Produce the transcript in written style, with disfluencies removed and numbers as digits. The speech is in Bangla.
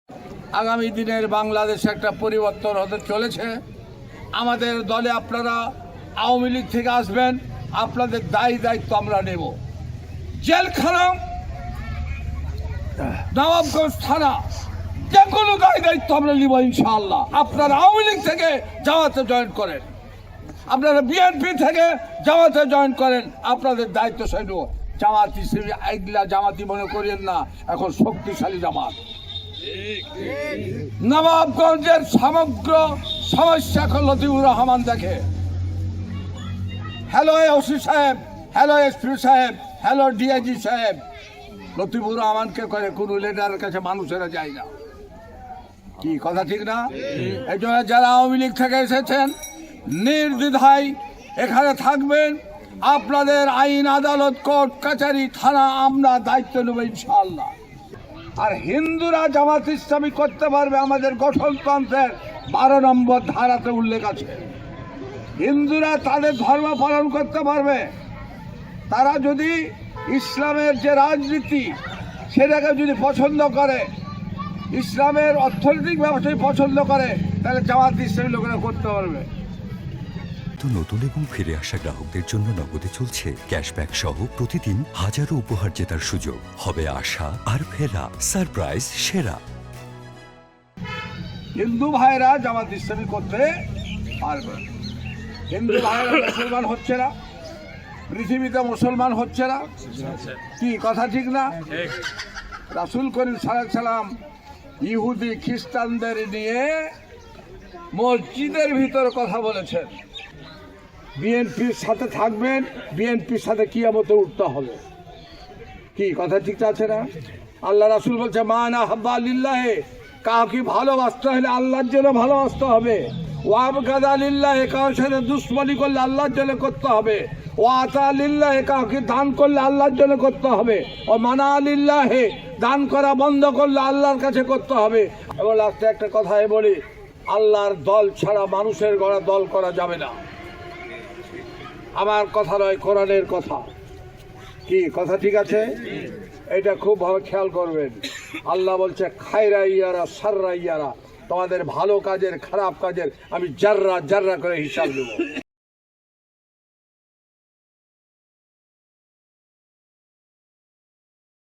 আগামী দিনের বাংলাদেশে একটা পরিবর্তন হতে চলেছে। আমাদের দলে আপনারা আওয়ামী লীগ থেকে আসবেন, আপনাদের দায়িত্ব আমরা নেব। জেলখানা, নবাবগঞ্জ থানা, যে কোনো দায়িত্ব আমরা নিব ইনশাআল্লাহ। আপনারা আওয়ামী লীগ থেকে জামাতে জয়েন করেন, আপনারা বিএনপি থেকে জামাতে জয়েন করেন, আপনাদের দায়িত্ব সে নেব। জামাত হিসেবে আইগলা জামাতি মনে করেন না, এখন শক্তিশালী জামাত। নবাবগঞ্জের সমগ্র সমস্যা এখন লতিফুর রহমান দেখে। হ্যালো ওসি সাহেব, হ্যালো এসপি সাহেব, হ্যালো ডিআইজি সাহেব। লতিফুর রহমানকে করে কোনো লিডারের কাছে মানুষেরা যায় না। কি কথা ঠিক না? এই জন্য যারা আওয়ামী লীগ থেকে এসেছেন নির্দ্বিধায় এখানে থাকবেন। আপনাদের আইন, আদালত, কোর্ট, কাছারি, থানা আমরা দায়িত্ব নেব ইনশাআল্লাহ। আর হিন্দুরা জামাত ইসলামী করতে পারবে, আমাদের গঠনতন্ত্রের 12 নম্বর ধারাতে উল্লেখ আছে। হিন্দুরা তাদের ধর্ম পালন করতে পারবে। তারা যদি ইসলামের যে রাজনীতি সেটাকে যদি পছন্দ করে, ইসলামের অর্থনৈতিক ব্যবসায় পছন্দ করে, তাহলে জামাত ইসলামী লোকেরা করতে পারবে। নতুন এবং ফিরে আসা গ্রাহকদের জন্য নগদে চলছে ক্যাশব্যাক সহ প্রতিদিন হাজারো উপহার জেতার সুযোগ। হবে আসা আর ফেরা, সারপ্রাইজ সেরা। হিন্দু ভাইরা জামাত ইসলামী করতে পারবে। হিন্দু ভাইরা মুসলমান হচ্ছে না, পৃথিবীতে মুসলমান হচ্ছে না। কি কথা ঠিক না? রাসূল করিম সাল্লাল্লাহু আলাইহি সাল্লাম ইহুদি খ্রিস্টানদের নিয়ে মসজিদের ভিতর কথা বলেছেন। বিএনপির সাথে থাকবেন, বিএনপির সাথে কিয়ামতে উঠতে হবে। কি কথা ঠিক আছে না? আল্লাহ রাসূল বলছে মানা হাব্বা লিল্লাহে, কাউকে ভালোবাসতে হলে আল্লাহর জন্য ভালোবাসতে হবে। ওয়াবগাদা লিল্লাহে, কারোর সাথে দুশ্মনী করলে আল্লাহর জন্য করতে হবে। ওয়াতা লিল্লাহে, কাউকে দান করলে আল্লাহর জন্য করতে হবে। ও মানা লিল্লাহে, দান করা বন্ধ করলে আল্লাহর কাছে করতে হবে। এবং লাস্টে একটা কথাই বলি, আল্লাহর দল ছাড়া মানুষের গড়া দল করা যাবে না। আমার কথা নয়, কোরআনের কথা। কি কথা ঠিক আছে? এটা খুব ভালো খেয়াল করবেন। আল্লাহ বলছে খায়রা ইয়ারা সাররা ইয়ারা, তোমাদের ভালো কাজের খারাপ কাজের আমি জাররা জাররা করে হিসাব দেব।